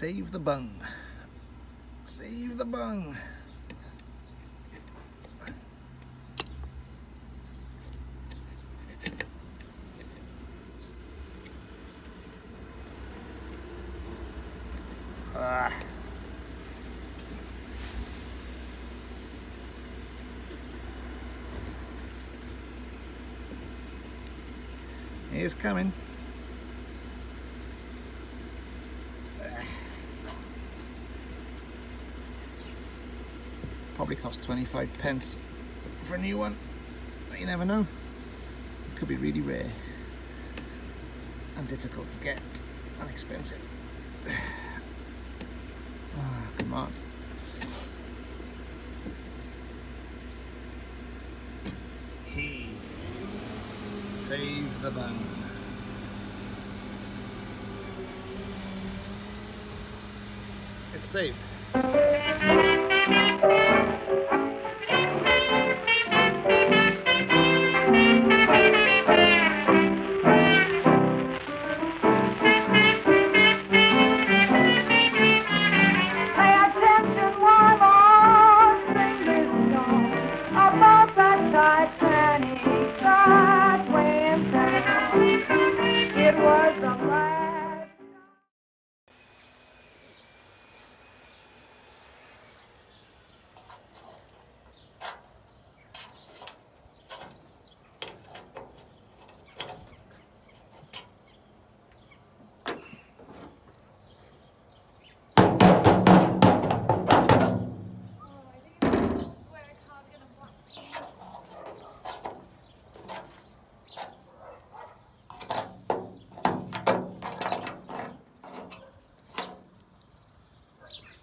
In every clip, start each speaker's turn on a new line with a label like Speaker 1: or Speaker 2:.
Speaker 1: Save the bung. Save the bung. Ah. He's coming. Probably cost 25 pence for a new one, but you never know. It could be really rare and difficult to get and expensive. Ah, come on. He save the bung. It's saved.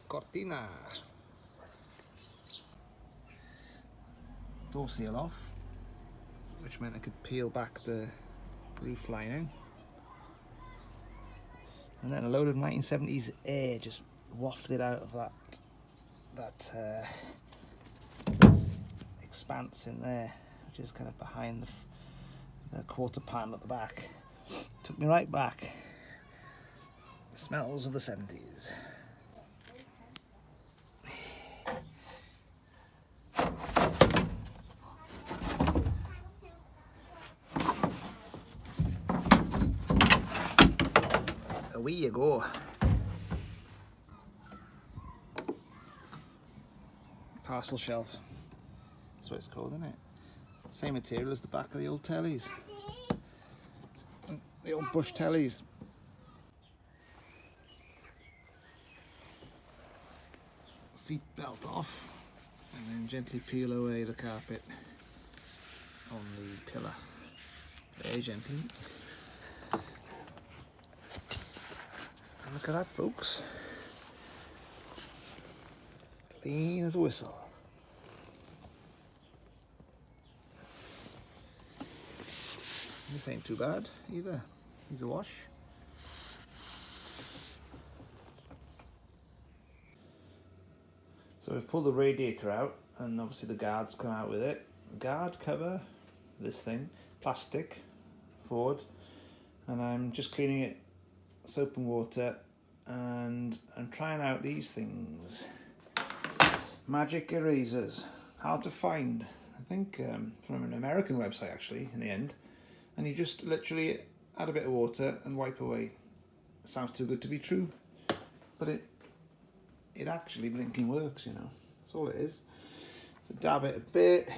Speaker 1: Cortina. Door seal off, which meant I could peel back the roof lining. And then a load of 1970s air just wafted out of that expanse in there, which is kind of behind the quarter panel at the back. Took me right back. The smells of the 70s. Away you go. Parcel shelf. That's what it's called, isn't it? Same material as the back of the old tellies. The old bush tellies. Seat belt off, and then gently peel away the carpet on the pillar. Very gently. And look at that, folks. Clean as a whistle. This ain't too bad either. Needs a wash. So we've pulled the radiator out, and obviously the guards come out with it. The guard cover, this thing, plastic, forward, and I'm just cleaning it, soap and water, and I'm trying out these things. Magic erasers, hard to find. I think from an American website actually, in the end. And you just literally add a bit of water and wipe away. Sounds too good to be true, but it actually blinking works, you know. That's all it is. So dab it a bit.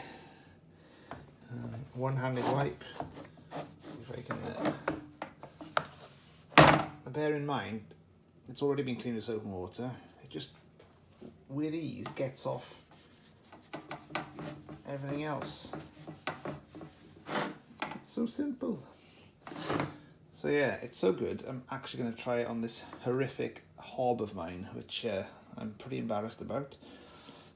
Speaker 1: One-handed wipe. See if I can. Bear in mind, it's already been cleaned with soap and water. It just, with ease, gets off everything else. It's so simple. So yeah, it's so good. I'm actually going to try it on this horrific hob of mine, which I'm pretty embarrassed about.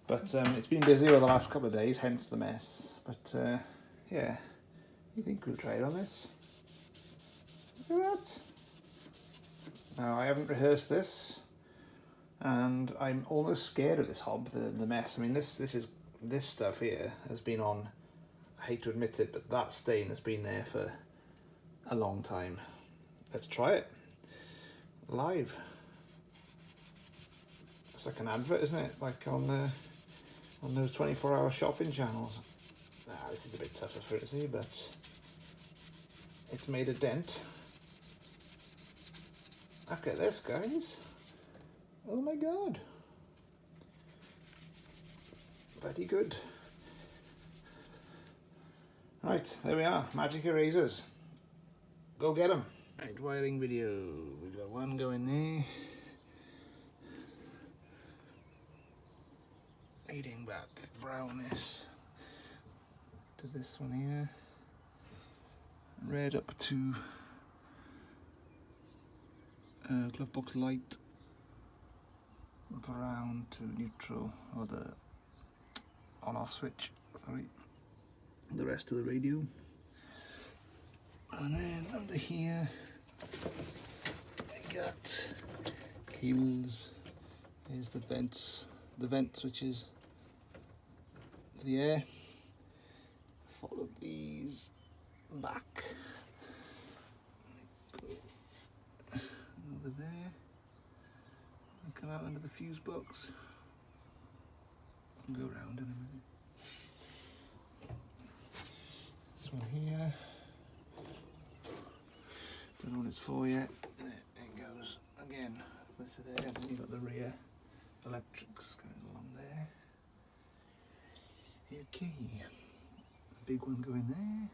Speaker 1: But it's been busy over the last couple of days, hence the mess. But yeah, you think we'll try it on this? Look at that. Now, I haven't rehearsed this, and I'm almost scared of this hob, the mess. I mean, this stuff here has been on, I hate to admit it, but that stain has been there for a long time. Let's try it live. It's like an advert, isn't it? Like on those 24-hour shopping channels. This is a bit tougher for it to see, but it's made a dent. Look at this, guys. Oh my god. Very good. Right, there we are. Magic erasers. Go get them. Right, wiring video. We've got one going there. Leading back brownness to this one here. Red up to glove box light. Brown to neutral, or the on-off switch, sorry. The rest of the radio. And then under here I got cables. Here's the vents, switches for the air. Follow these back. Over there. And come out under the fuse box. And go around in a minute. This one here. Don't know what it's for yet. There it goes again. What's it there? And then you've got the rear electrics going along there. Okay. A big one going there.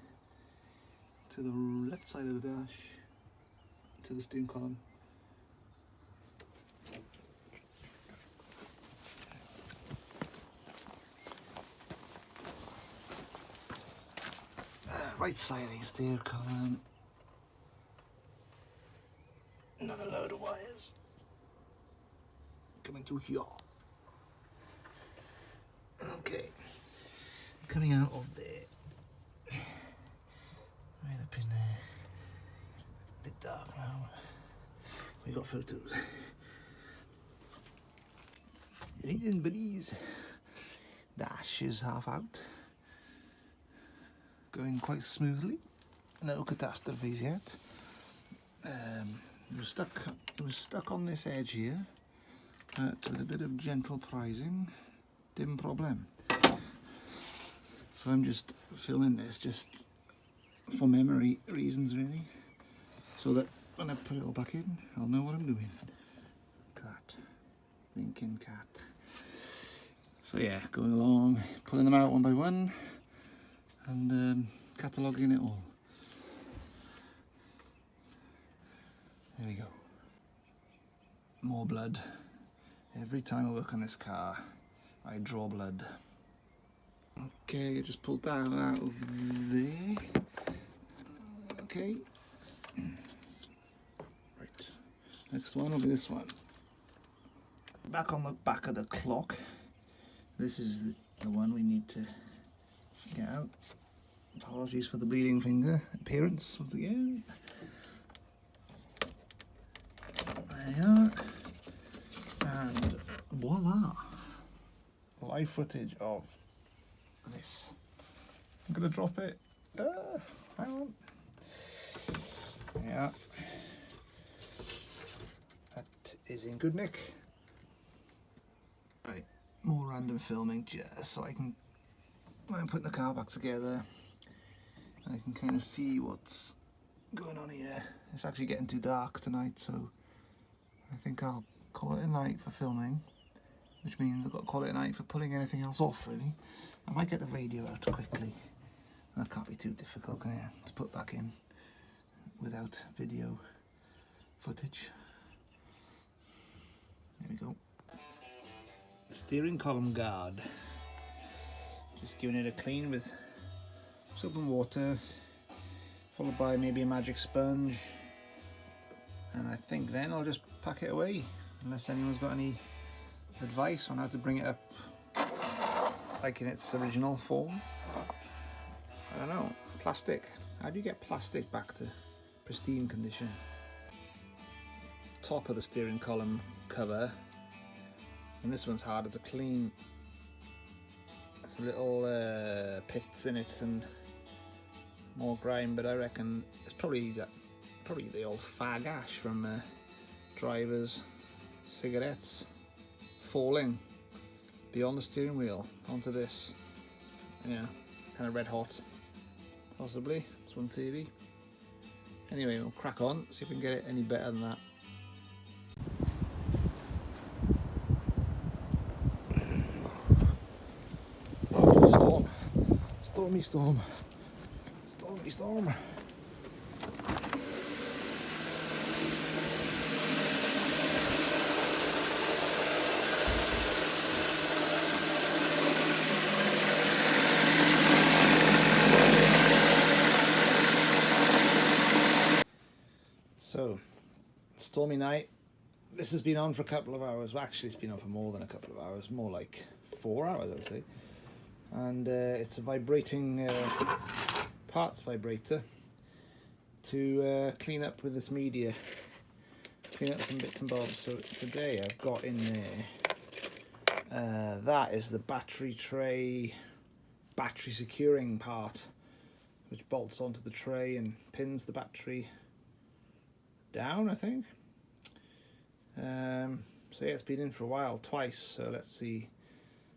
Speaker 1: To the left side of the dash. To the steering column. Right side of the steering column. Another load of wires coming to here. Okay, coming out of there. Right up in there. A bit dark now. We got photos. Reading buddies. Dash is half out. Going quite smoothly. No catastrophes yet. It was stuck on this edge here, but with a bit of gentle prising, dim problem. So I'm just filming this just for memory reasons really, so that when I put it all back in, I'll know what I'm doing. Cat, thinking cat. So yeah, going along, pulling them out one by one, and cataloguing it all. There we go. More blood. Every time I work on this car, I draw blood. Okay, I just pulled that out of there. Okay. Right. Next one will be this one. Back on the back of the clock. This is the one we need to get out. Apologies for the bleeding finger appearance once again. There we are. And voila! Live footage of this. I'm gonna drop it. Hang on. Yeah. That is in good nick. Right. More random filming just so I can, when I'm putting the car back together, I can kind of see what's going on here. It's actually getting too dark tonight, so I think I'll call it a night for filming, which means I've got to call it a night for pulling anything else off really. I might get the radio out quickly. That can't be too difficult, can it, to put back in without video footage. There we go. Steering column guard. Just giving it a clean with soap and water, followed by maybe a magic sponge, and I think then I'll just pack it away, unless anyone's got any advice on how to bring it up like in its original form. I don't know. Plastic. How do you get plastic back to pristine condition? Top of the steering column cover, and this one's harder to clean. There's little pits in it and more grime, but I reckon it's probably the old fag ash from drivers' cigarettes. falling beyond the steering wheel onto this, yeah, kind of red hot, possibly. That's one theory. Anyway, we'll crack on, see if we can get it any better than that. Oh, storm. Stormy storm. Stormy storm. So, stormy night. This has been on for a couple of hours. Well, actually, it's been on for more than a couple of hours. More like 4 hours, I would say. And it's a vibrating parts vibrator to clean up with this media. Clean up some bits and bobs. So today I've got in there, that is the battery tray, battery securing part, which bolts onto the tray and pins the battery down, I think. So yeah, it's been in for a while, twice, so let's see.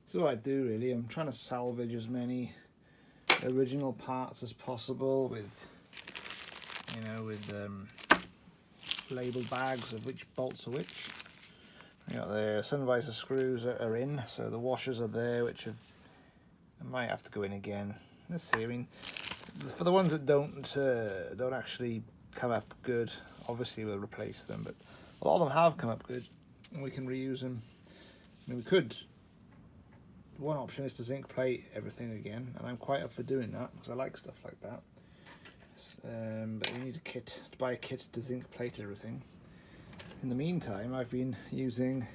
Speaker 1: This is what I do really. I'm trying to salvage as many original parts as possible with, you know, with labelled bags of which bolts are which. You got the sun visor screws are in, so the washers are there, which have, I might have to go in again. Let's see. I mean, for the ones that don't actually come up good, obviously we'll replace them, but a lot of them have come up good and we can reuse them. I mean, we could, one option is to zinc plate everything again, and I'm quite up for doing that because I like stuff like that. But you need a kit, to buy a kit to zinc plate everything. In the meantime, I've been using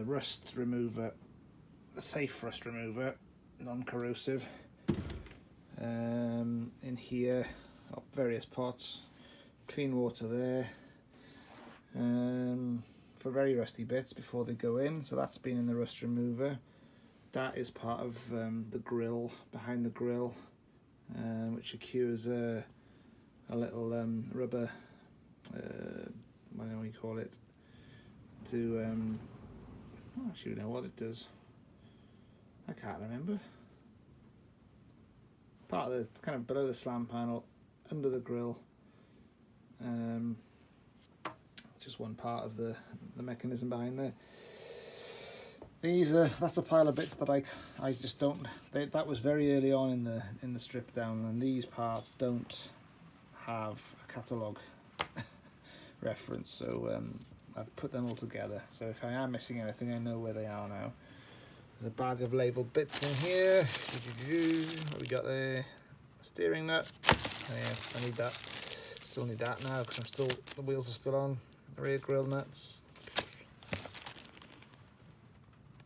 Speaker 1: rust remover, a safe rust remover, non-corrosive, in here, up various pots, clean water there, for very rusty bits before they go in. So that's been in the rust remover. That is part of the grill, behind the grill, which secures a little rubber, I don't know what you call it, to, I don't actually know what it does. I can't remember. Part of the, kind of below the slam panel, under the grill, just one part of the mechanism behind there. These that's a pile of bits that I just don't. That was very early on in the strip down, and these parts don't have a catalogue reference, so I've put them all together. So if I am missing anything, I know where they are now. There's a bag of labelled bits in here. What we got there? Steering nut. Oh yeah, I need that. Still need that now because the wheels are still on. Rear grill nuts.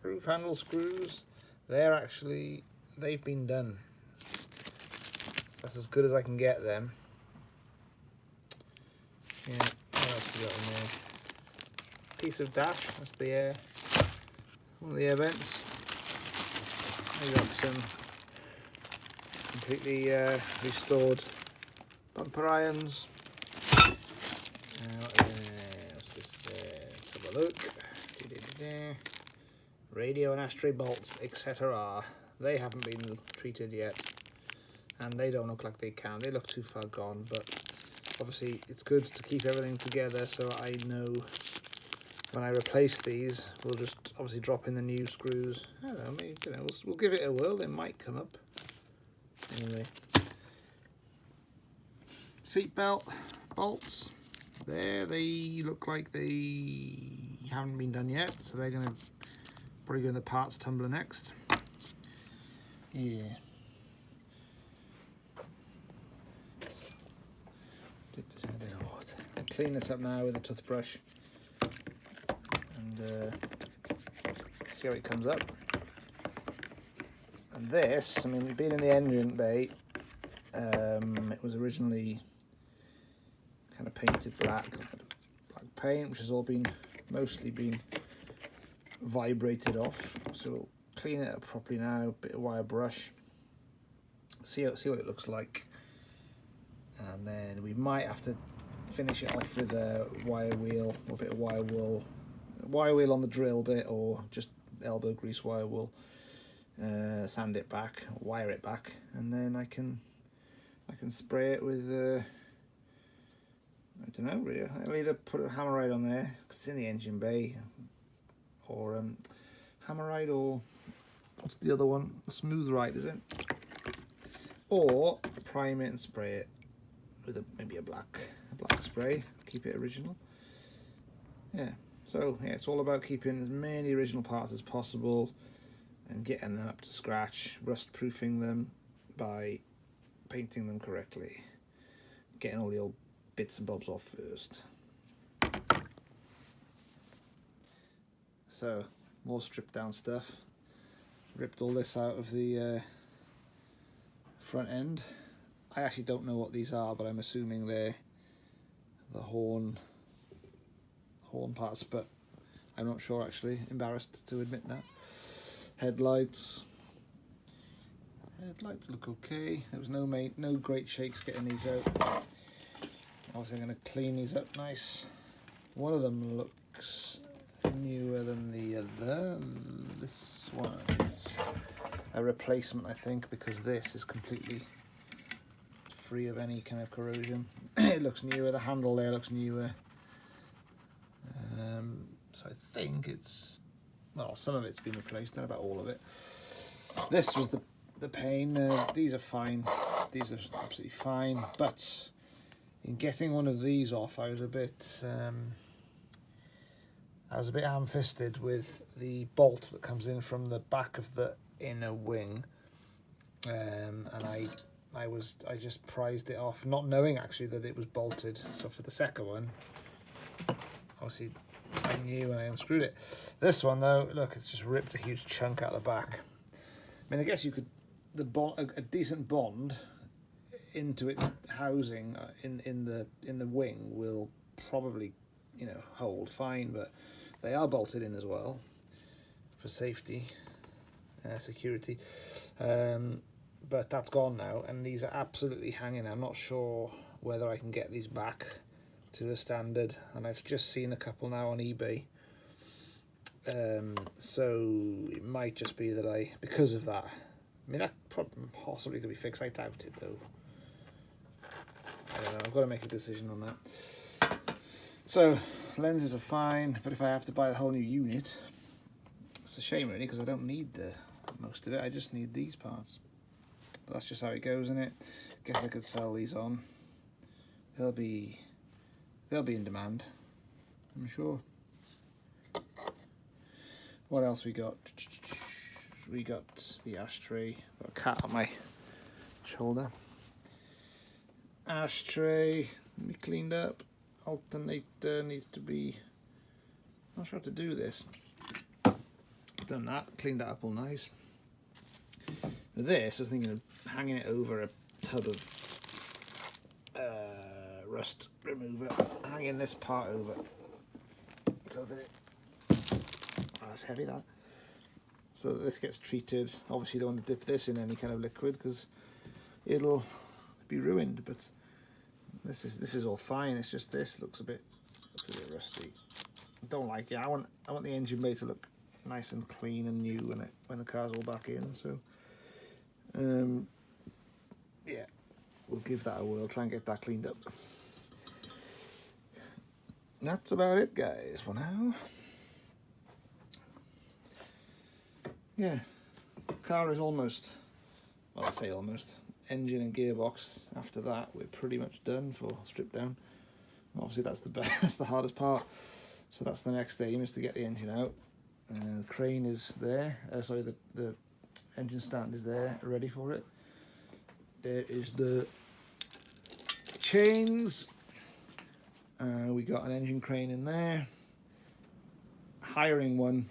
Speaker 1: Roof handle screws. They've been done. That's as good as I can get them. Yeah, what else we got in there? Piece of dash, that's the air. One of the air vents. We got some completely restored bumper irons. What's this there? Let's have a look. Radio and ashtray bolts, etc. They haven't been treated yet, and they don't look like they can. They look too far gone, but obviously it's good to keep everything together, so I know when I replace these, we'll just obviously drop in the new screws. I don't know, maybe, you know, we'll give it a whirl. They might come up. Anyway, seatbelt bolts. There, they look like they haven't been done yet, so they're going to probably go in the parts tumbler next. Yeah. Dip this in a bit of water. I'll clean this up now with a toothbrush and see how it comes up. And this, I mean, being in the engine bay, it was originally kind of painted black, black paint, which has all been mostly been vibrated off. So we'll clean it up properly now, bit of wire brush, see what it looks like, and then we might have to finish it off with a wire wheel or a bit of wire wool, wire wheel on the drill bit, or just elbow grease wire wool. Sand it back, wire it back, and then I can spray it with I don't know really. I'll either put a hammerite on there, 'cause it's in the engine bay, or hammerite, or what's the other one? Smooth right, is it? Or prime it and spray it with maybe a black spray. Keep it original. Yeah. So yeah, it's all about keeping as many original parts as possible and getting them up to scratch, rust proofing them by painting them correctly, getting all the old bits and bobs off first. So more stripped down stuff. Ripped all this out of the front end. I actually don't know what these are, but I'm assuming they're the horn parts, but I'm not sure actually. Embarrassed to admit that. Headlights look okay. There was no great shakes getting these out. Obviously I'm going to clean these up nice. One of them looks newer than the other. This one is a replacement, I think, because this is completely free of any kind of corrosion. It looks newer. The handle there looks newer. So I think it's, well, some of it's been replaced, not about all of it. This was the pain. These are fine. These are absolutely fine. But in getting one of these off, I was a bit ham-fisted with the bolt that comes in from the back of the inner wing, and I just prized it off, not knowing actually that it was bolted. So for the second one, obviously I knew and I unscrewed it. This one though, look, it's just ripped a huge chunk out the back. I mean, I guess you could, a decent bond into its housing in the wing will probably, you know, hold fine, but they are bolted in as well for safety, security. But that's gone now, and these are absolutely hanging. I'm not sure whether I can get these back to a standard, and I've just seen a couple now on eBay. So it might just be that because of that, I mean, that possibly could be fixed. I doubt it though. I don't know, I've got to make a decision on that. So lenses are fine, but if I have to buy the whole new unit, it's a shame really, because I don't need most of it. I just need these parts. But that's just how it goes, isn't it? Guess I could sell these on. They'll be in demand, I'm sure. What else we got? We got the ashtray. Got a cat on my shoulder. Ashtray, we cleaned up. Alternator needs to be, not sure how to do this. Done that, cleaned that up all nice. With this, I was thinking of hanging it over a tub of rust remover, hanging this part over so that that's heavy, that. So that this gets treated. Obviously you don't want to dip this in any kind of liquid because it'll be ruined, but this is all fine. It's just this looks a bit rusty. I don't like it. I want the engine bay to look nice and clean and new when the car's all back in. So yeah, we'll give that a whirl, try and get that cleaned up. That's about it, guys, for now. Yeah, car is almost, well, I say almost, engine and gearbox. After that, we're pretty much done for strip down. Obviously that's that's the hardest part. So that's the next aim, is to get the engine out. The crane is there, sorry, the engine stand is there, ready for it. There is the chains. We got an engine crane in there. Hiring one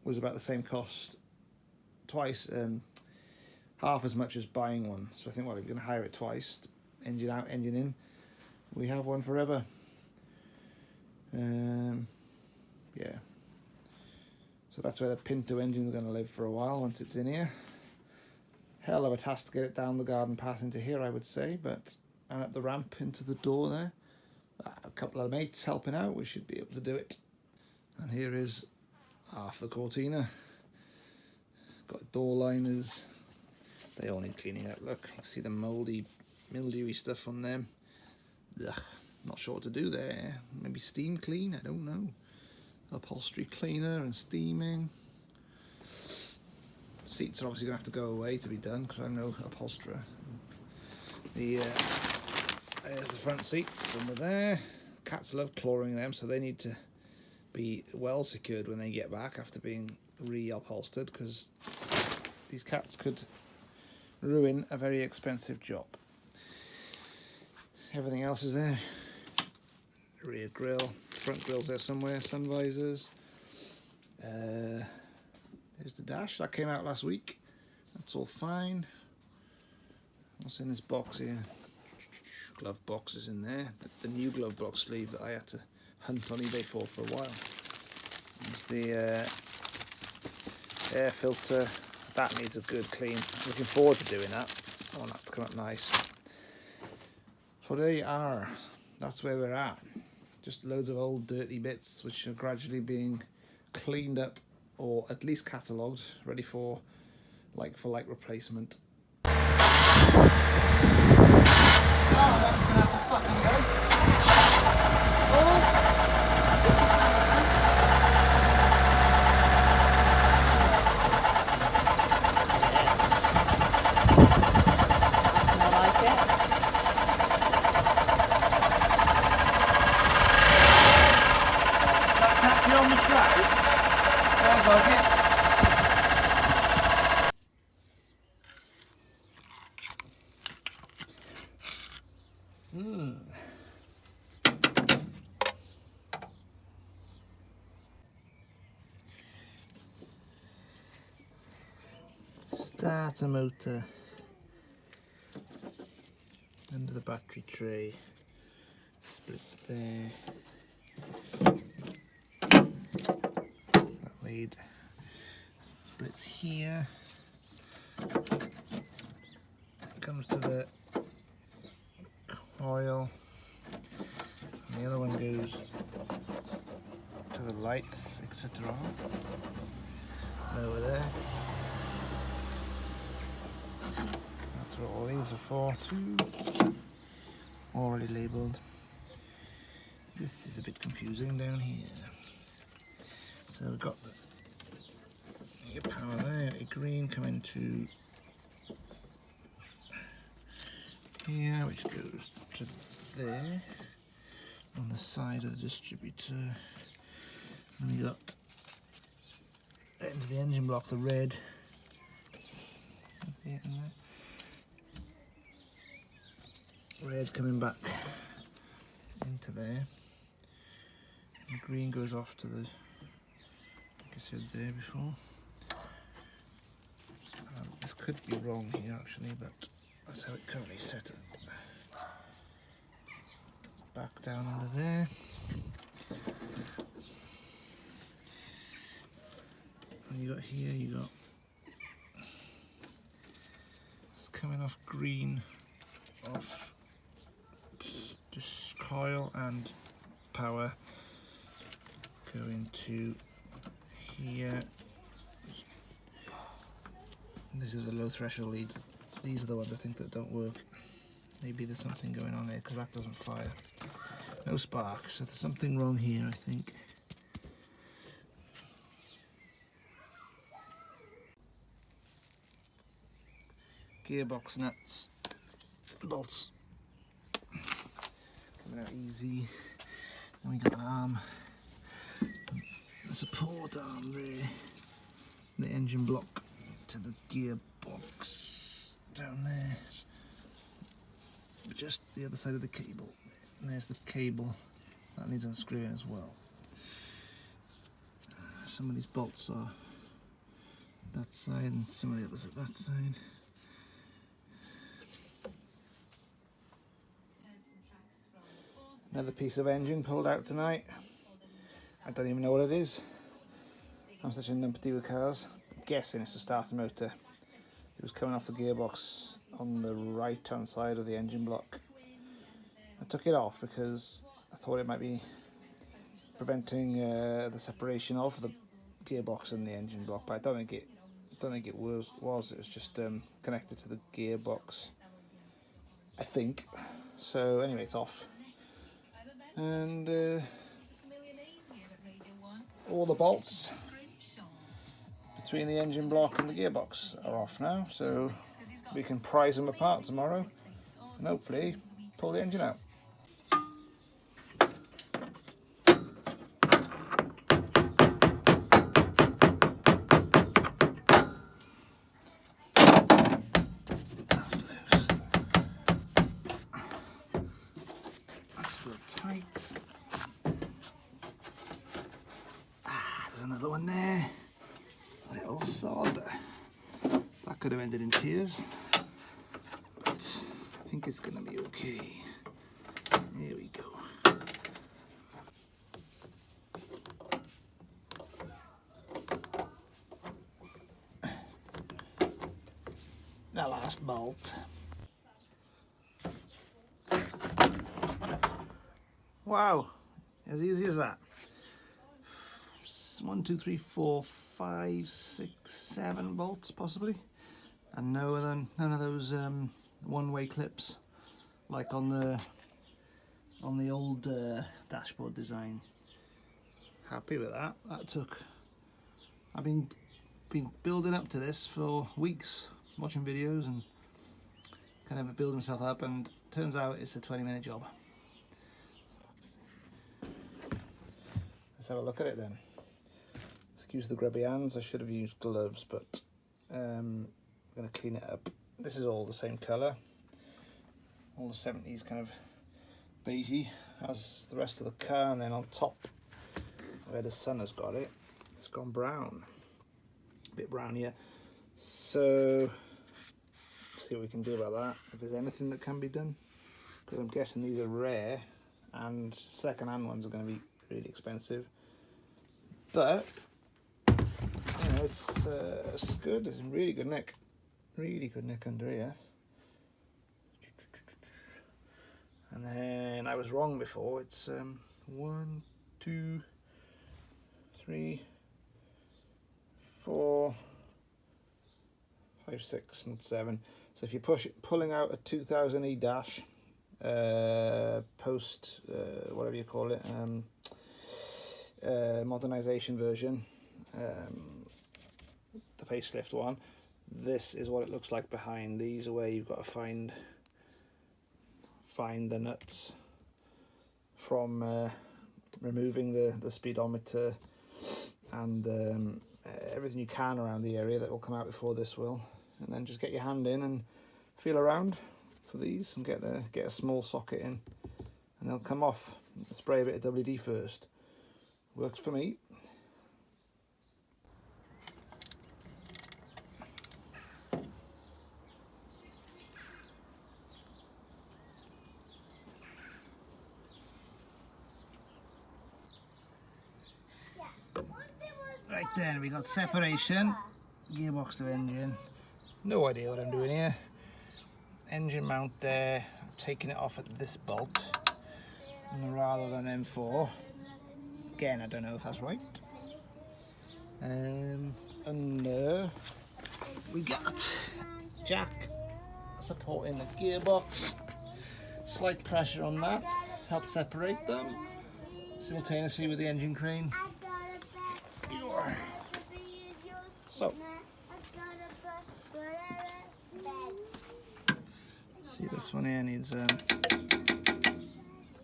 Speaker 1: was about the same cost, twice, half as much as buying one. So I think, well, if you're going to hire it twice, engine out, engine in, we have one forever. Yeah. So that's where the Pinto engine is going to live for a while once it's in here. Hell of a task to get it down the garden path into here, I would say, and up the ramp into the door there. A couple of mates helping out, we should be able to do it. And here is half the Cortina. Got door liners. They all need cleaning up. Look, you can see the mouldy, mildewy stuff on them. Ugh, not sure what to do there. Maybe steam clean, I don't know. Upholstery cleaner and steaming. Seats are obviously going to have to go away to be done because I'm no upholsterer. There's the front seats under there. Cats love clawing them, so they need to be well secured when they get back after being reupholstered, because these cats could ruin a very expensive job. Everything else is there. Rear grille, front grille's there somewhere, sun visors. There's the dash, that came out last week. That's all fine. What's in this box here? Glove box is in there. The new glove box sleeve that I had to hunt on eBay for a while. There's the air filter. That needs a good clean. I'm looking forward to doing that. I want that to come up nice. So there you are. That's where we're at. Just loads of old dirty bits which are gradually being cleaned up, or at least catalogued, ready for like replacement.
Speaker 2: Oh, that's gonna have to fucking go.
Speaker 3: That's more like it.
Speaker 2: That taxi on the track? Sounds like it.
Speaker 1: Starter motor under the battery tray, split there, that lead splits here, comes to the coil, and the other one goes to the lights, etc. Over there. That's what all these are for too. Already labelled. This is a bit confusing down here. So we've got your power there, a green coming to here, which goes to there on the side of the distributor. And we got into the engine block, the red. See it in there? Red coming back into there. The green goes off to the, like I said there before. This could be wrong here actually, but that's how it currently set up. Back down under there. And you got here, you got coming off green off just coil and power going to here. These are the low threshold leads. These are the ones I think that don't work. Maybe there's something going on there because that doesn't fire. No spark, so there's something wrong here, I think. Gearbox nuts, bolts coming out easy. Then we got an arm, the support arm there, the engine block to the gearbox down there, just the other side of the cable. And there's the cable that needs unscrewing as well. Some of these bolts are that side and some of the others at that side. Another piece of engine pulled out tonight. I don't even know what it is. I'm such a numpty with cars. I'm guessing it's a starter motor. It was coming off the gearbox on the right hand side of the engine block. I took it off because I thought it might be preventing the separation of the gearbox and the engine block, but I don't think it was. It was just connected to the gearbox, I think. So anyway, it's off, and all the bolts between the engine block and the gearbox are off now, so we can prise them apart tomorrow and hopefully pull the engine out. That's loose. That's still tight. There's another one there. Little sod. That could have ended in tears, but I think it's going to be okay. Here we go. The last bolt. Wow, as easy as that. 1, 2, 3, 4, 5, 6, 7 bolts possibly, and none of those one-way clips like on the old dashboard design. Happy with that. That took. I've been building up to this for weeks, watching videos and kind of building myself up, and turns out it's a 20-minute job. Let's have a look at it then. Excuse the grubby hands, I should have used gloves, but I'm going to clean it up. This is all the same colour, all the 70s kind of beigey as the rest of the car, and then on top where the sun has got it, it's gone brown, a bit brown here. So see what we can do about that, if there's anything that can be done, because I'm guessing these are rare and second-hand ones are going to be really expensive, but you know, it's good. It's a really good neck under here. And then I was wrong before. It's 1, 2, 3, 4, 5, 6, and 7. So if you pulling out a 2000E dash, post whatever you call it, modernization version, the facelift one, this is what it looks like behind. These are where you've got to find the nuts from removing the speedometer and everything you can around the area that will come out before this will, and then just get your hand in and feel around for these and get a small socket in, and they'll come off. Spray a bit of WD first. Works for me. Right then, we got separation, gearbox to engine. No idea what I'm doing here. Engine mount there, I'm taking it off at this bolt rather than M4. Again, I don't know if that's right. Under we got jack supporting the gearbox. Slight pressure on that helped separate them simultaneously with the engine crane. So, see, this one here needs to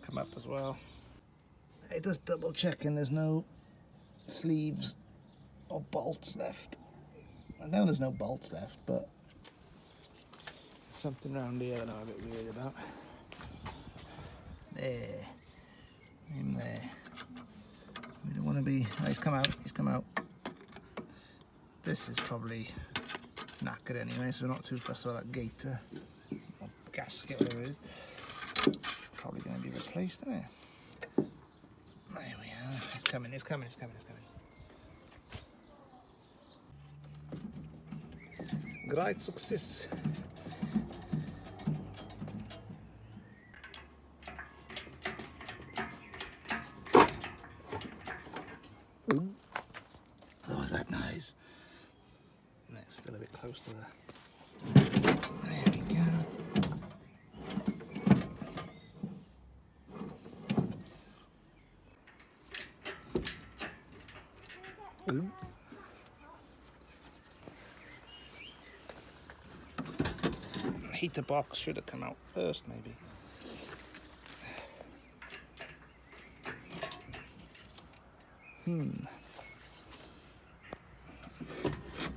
Speaker 1: come up as well. It does double checking there's no sleeves or bolts left. I know there's no bolts left, but something around here that I'm a bit worried about. There, him there. We don't want to be. Oh, he's come out. This is probably knackered anyway, so we're not too fussed about that gator or gasket, whatever it is. Probably going to be replaced, isn't it? There we are. It's coming. Great success. bit close to there. There we go. Ooh. Heater box should have come out first, maybe.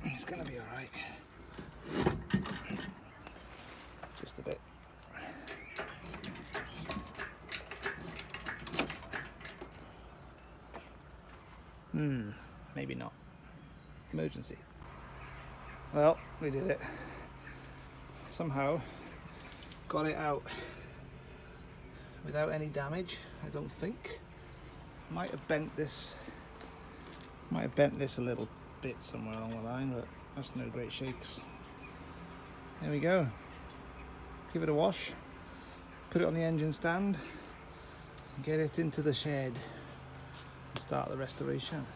Speaker 1: It's gonna be all right. Just a bit. Maybe not. Emergency. Well, we did it. Somehow got it out without any damage, I don't think. Might have bent this a little bit somewhere along the line, but that's no great shakes. There we go. Give it a wash, put it on the engine stand, and get it into the shed and start the restoration.